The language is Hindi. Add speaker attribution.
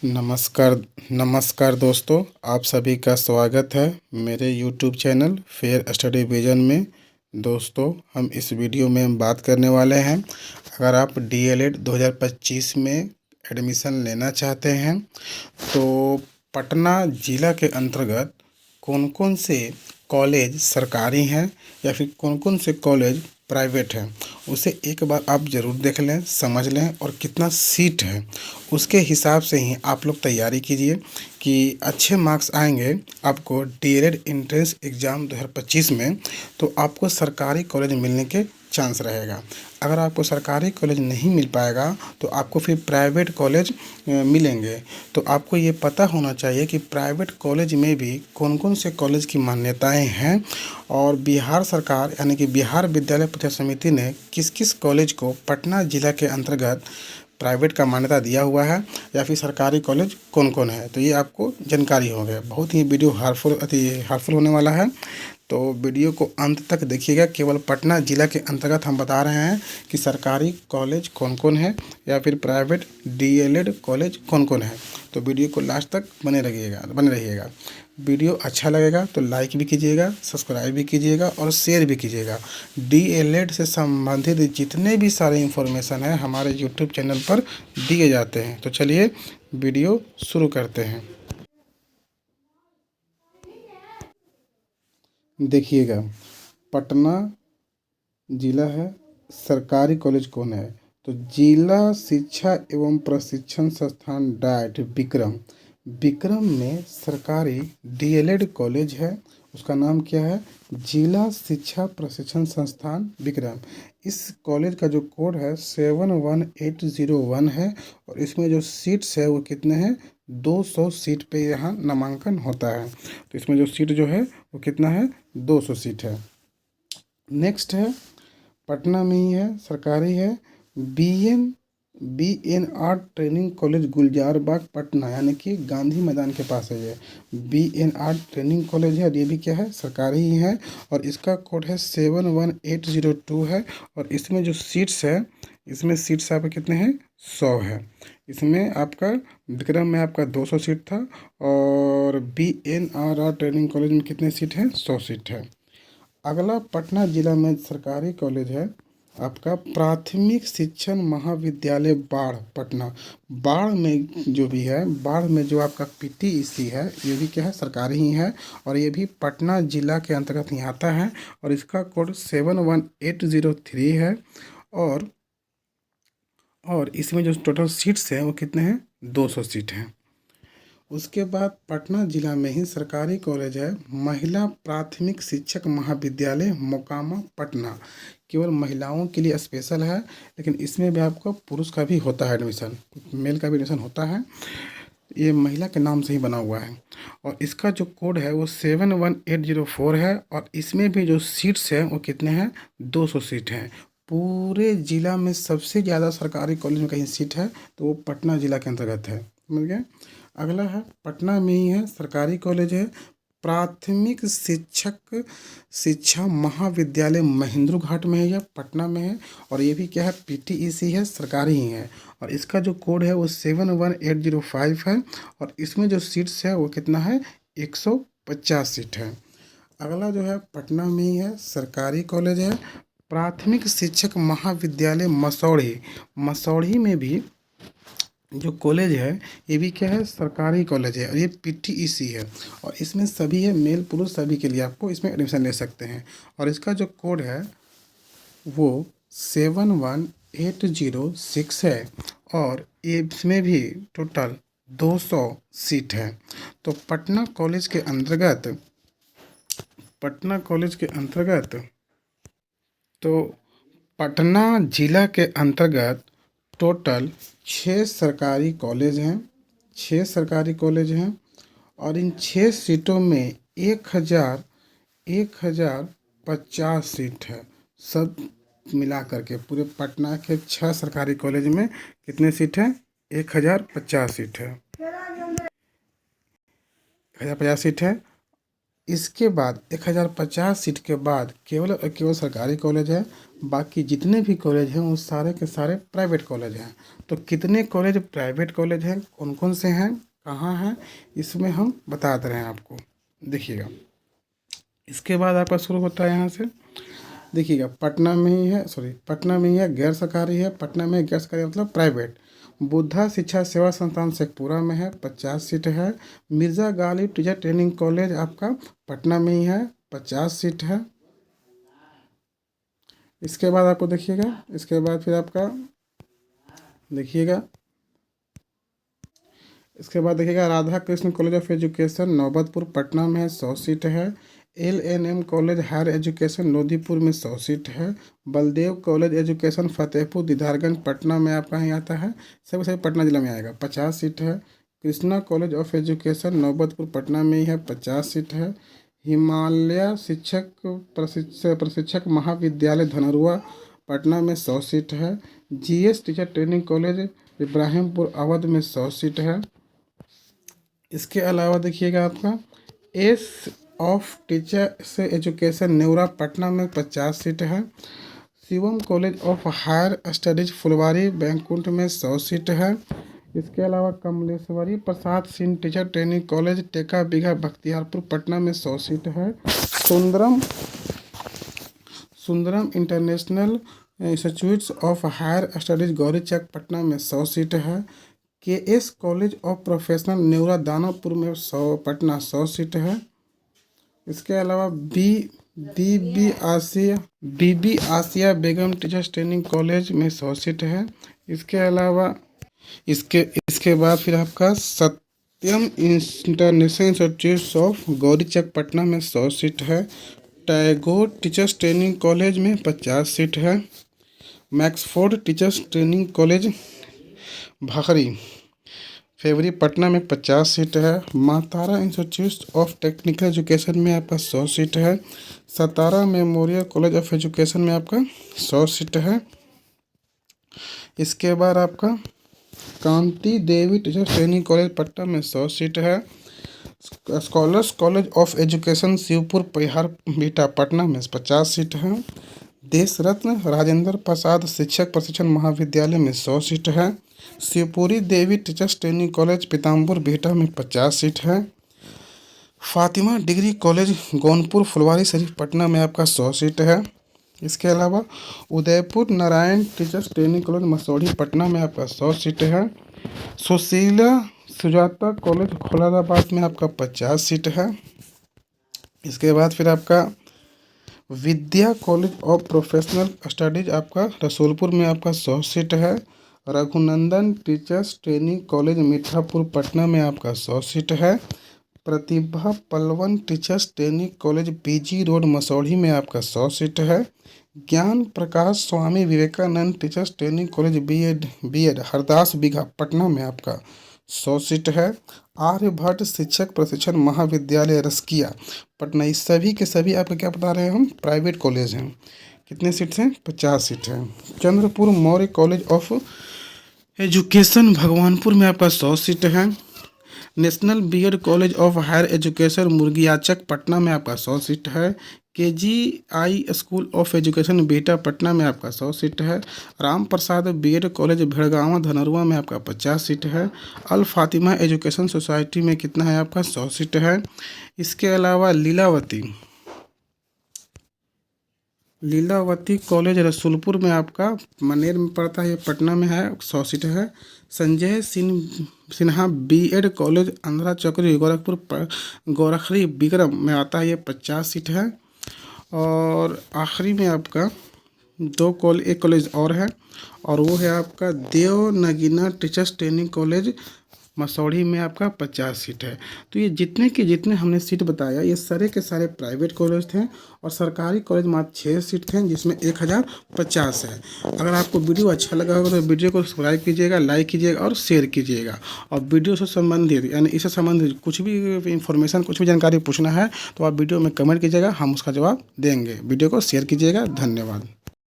Speaker 1: नमस्कार नमस्कार दोस्तों, आप सभी का स्वागत है मेरे YouTube channel fair study vision में। दोस्तों, हम इस वीडियो में हम बात करने वाले हैं, अगर आप डीएलएड 2025 में एडमिशन लेना चाहते हैं तो पटना ज़िला के अंतर्गत कौन कौन से कॉलेज सरकारी हैं या फिर कौन कौन से कॉलेज प्राइवेट हैं, उसे एक बार आप ज़रूर देख लें, समझ लें और कितना सीट है उसके हिसाब से ही आप लोग तैयारी कीजिए कि अच्छे मार्क्स आएंगे आपको डीएलएड एंट्रेंस एग्ज़ाम 2025 में, तो आपको सरकारी कॉलेज मिलने के चांस रहेगा। अगर आपको सरकारी कॉलेज नहीं मिल पाएगा तो आपको फिर प्राइवेट कॉलेज मिलेंगे। तो आपको ये पता होना चाहिए कि प्राइवेट कॉलेज में भी कौन कौन से कॉलेज की मान्यताएं हैं और बिहार सरकार यानी कि बिहार विद्यालय परीक्षा समिति ने किस किस कॉलेज को पटना ज़िला के अंतर्गत प्राइवेट का मान्यता दिया हुआ है या फिर सरकारी कॉलेज कौन कौन है, तो ये आपको जानकारी हो गया। बहुत ही वीडियो हार्मफुल होने वाला है, तो वीडियो को अंत तक देखिएगा। केवल पटना ज़िला के अंतर्गत हम बता रहे हैं कि सरकारी कॉलेज कौन कौन है या फिर प्राइवेट डीएलएड कॉलेज कौन कौन है, तो वीडियो को लास्ट तक बने रहिएगा। वीडियो अच्छा लगेगा तो लाइक भी कीजिएगा, सब्सक्राइब भी कीजिएगा और शेयर भी कीजिएगा। डीएलएड से संबंधित जितने भी सारे इन्फॉर्मेशन है हमारे यूट्यूब चैनल पर दिए जाते हैं। तो चलिए वीडियो शुरू करते हैं। देखिएगा, पटना जिला है, सरकारी कॉलेज कौन है, तो जिला शिक्षा एवं प्रशिक्षण संस्थान डाइट विक्रम में सरकारी डीएलएड कॉलेज है। उसका नाम क्या है? जिला शिक्षा प्रशिक्षण संस्थान विक्रम। इस कॉलेज का जो कोड है 71801 है और इसमें जो सीट्स है वो कितने हैं? 200 सीट पे यहाँ नामांकन होता है। तो इसमें जो सीट जो है वो कितना है? 200 सीट है। नेक्स्ट है, पटना में ही है, सरकारी है, B N R training college Gulzar Bagh Patna, यानी कि गांधी मैदान के पास है। ये B N R training college है और ये भी क्या है? सरकारी ही है और इसका कोड है 71802 है और इसमें जो सीट्स है, इसमें सीट्स आपके कितने हैं? 100 है। इसमें आपका विक्रम में आपका 200 सीट था और B N R training college में कितने सीट हैं? 100 सीट है। अगला पटना जिला में सरकारी कॉलेज है आपका प्राथमिक शिक्षण महाविद्यालय बाढ़ पटना। बाढ़ में जो भी है, बाढ़ में जो आपका पीटीईसी है, ये भी क्या है? सरकारी ही है और ये भी पटना जिला के अंतर्गत ही आता है और इसका कोड 71803 है और इसमें जो टोटल सीट्स हैं वो कितने हैं? 200 सीट हैं। उसके बाद पटना जिला में ही सरकारी कॉलेज है महिला प्राथमिक शिक्षक महाविद्यालय मोकामा पटना। केवल महिलाओं के लिए स्पेशल है, लेकिन इसमें भी आपको पुरुष का भी होता है एडमिशन, मेल का भी एडमिशन होता है। ये महिला के नाम से ही बना हुआ है और इसका जो कोड है वो 71804 है और इसमें भी जो सीट्स हैं वो कितने हैं? 200 सीट हैं। पूरे ज़िला में सबसे ज़्यादा सरकारी कॉलेज में कहीं सीट है तो वो पटना ज़िला के अंतर्गत है। समझ गए? अगला है, पटना में ही है, सरकारी कॉलेज है, प्राथमिक शिक्षक शिक्षा महाविद्यालय महेंद्र घाट में है या पटना में है और ये भी क्या है? पीटीईसी है, सरकारी ही है और इसका जो कोड है वो 71805 है और इसमें जो सीट्स है वो कितना है? 150 सीट है। अगला जो है पटना में ही है, सरकारी कॉलेज है, प्राथमिक शिक्षक महाविद्यालय मसौढ़ी में भी जो कॉलेज है ये भी क्या है? सरकारी कॉलेज है और ये पीटीईसी है और इसमें सभी है, मेल पुरुष सभी के लिए आपको इसमें एडमिशन ले सकते हैं और इसका जो कोड है वो 71806 है और ये इसमें भी टोटल 200 सीट है। तो पटना कॉलेज के अंतर्गत तो पटना जिला के अंतर्गत टोटल 6 सरकारी कॉलेज हैं और इन 6 सीटों में 1050 सीट है। सब मिला करके पूरे पटना के 6 सरकारी कॉलेज में कितने सीट हैं? 1050 सीट है। 1050 सीट है। इसके बाद 1050 सीट के बाद केवल और केवल सरकारी कॉलेज है। बाकी जितने भी कॉलेज हैं वो सारे के सारे प्राइवेट कॉलेज हैं। तो कितने कॉलेज प्राइवेट कॉलेज हैं, कौन कौन से हैं, कहाँ हैं, इसमें हम बता दे रहे हैं आपको। देखिएगा, इसके बाद आपका शुरू होता है यहाँ से। देखिएगा, पटना में ही है, पटना में ही है, गैर सरकारी है। पटना में गैर सरकारी मतलब प्राइवेट। बुद्धा शिक्षा सेवा संस्थान शेखपुरा में है, 50 सीट है। Mirza Ghalib teacher training college आपका पटना में ही है, 50 सीट है। इसके बाद आपको देखिएगा, इसके बाद फिर आपका देखिएगा, इसके बाद देखिएगा Radha Krishna college of education Naubatpur Patna में है, 100 सीट है। LNM college higher education Lodhipur में 100 सीट है। बलदेव कॉलेज एजुकेशन फतेहपुर दीदारगंज पटना में आपका यहाँ आता है, सभी पटना जिला में आएगा, 50 सीट है। Krishna college of education Naubatpur Patna में ही है, 50 सीट है। हिमालय शिक्षक प्रशिक्षक महाविद्यालय धनरुआ पटना में 100 सीट है। GS teacher training college Ibrahimpur Awadh में 100 सीट है। इसके अलावा देखिएगा आपका S of teacher education Newra Patna में 50 सीट है। Shivam college of higher studies Phulwari Baikunth में 100 सीट है। इसके अलावा Kamleshwari Prasad Singh teacher training college Teka Bigha Bakhtiyarpur Patna में 100 सीट है। Sundaram international institutes of higher studies Gaurichak Patna में 100 सीट है। KS college of professional Neora Danapur में 100 पटना 100 सीट है। इसके अलावा बीबी आसिया बेगम टीचर्स ट्रेनिंग कॉलेज में 100 सीट है। इसके अलावा इसके बाद फिर आपका Satyam international institute of Gaurichak Patna में 100 सीट है। टैगोर टीचर्स ट्रेनिंग कॉलेज में 50 सीट है। Maxford teachers training college Bhakhri Fevri Patna में 50 सीट है। Matara institute of technical education में आपका 100 सीट है। Satara memorial college of education में आपका 100 सीट है। इसके बाद आपका Kanti Devi teacher training college Patna में 100 सीट है। Scholars college of education Shivpur Parihar Bihta Patna में 50 सीट है। देश रत्न राजेंद्र प्रसाद शिक्षक प्रशिक्षण महाविद्यालय में 100 सीट है। शिवपुरी देवी टीचर्स ट्रेनिंग कॉलेज पीताम्बर बिहटा में 50 सीट है। फातिमा डिग्री कॉलेज गौनपुर फुलवारी शरीफ पटना में आपका 100 सीट है। इसके अलावा Udaipur Narayan teachers training college Masaurhi Patna में आपका 100 सीट है। सुशीला सुजाता कॉलेज खुलादाबाद में आपका 50 सीट है। इसके बाद फिर आपका Vidya college of professional studies आपका रसूलपुर में आपका 100 सीट है। Raghunandan teachers training college Mithapur Patna में आपका 100 सीट है। Pratibha Palwan teachers training college PG road Masaurhi में आपका 100 सीट है। Gyan Prakash Swami Vivekananda teachers training college B Ed Hardas Bigha Patna में आपका 100 सीट है। आर्यभट्ट शिक्षक प्रशिक्षण महाविद्यालय रसकिया पटना, इस सभी के सभी आपको क्या बता रहे हैं हम, प्राइवेट कॉलेज हैं। कितने सीट्स हैं, 50 सीट हैं। Chandrapur Maurya college of education Bhagwanpur में आपका 100 सीट है। National BEd college of higher education Murgiyachak Patna में आपका 100 सीट है। KGI school of education Beta Patna में आपका 100 सीट है। राम प्रसाद बीएड कॉलेज भेड़गांव धनरुआ में आपका 50 सीट है। अल फातिमा एजुकेशन सोसाइटी में कितना है आपका, 100 सीट है। इसके अलावा लीलावती कॉलेज रसूलपुर में आपका मनेर में पड़ता है, ये पटना में है, 100 सीट है। संजय सिन्हा बीएड कॉलेज आंध्रा चौकरी गोरखरी बिक्रम में आता है, ये 50 सीट है। और आखिरी में आपका एक कॉलेज और है, और वो है आपका देवनगीना टीचर्स ट्रेनिंग कॉलेज मसौढ़ी में आपका 50 सीट है। तो ये जितने हमने सीट बताया ये सारे के सारे प्राइवेट कॉलेज थे, और सरकारी कॉलेज मात्र 6 सीट थे, जिसमें 1050 है। अगर आपको वीडियो अच्छा लगा होगा तो वीडियो को सब्सक्राइब कीजिएगा, लाइक कीजिएगा और शेयर कीजिएगा। और वीडियो से संबंधित यानी इससे संबंधित कुछ भी इंफॉर्मेशन, कुछ भी जानकारी पूछना है तो आप वीडियो में कमेंट कीजिएगा, हम उसका जवाब देंगे। वीडियो को शेयर कीजिएगा। धन्यवाद।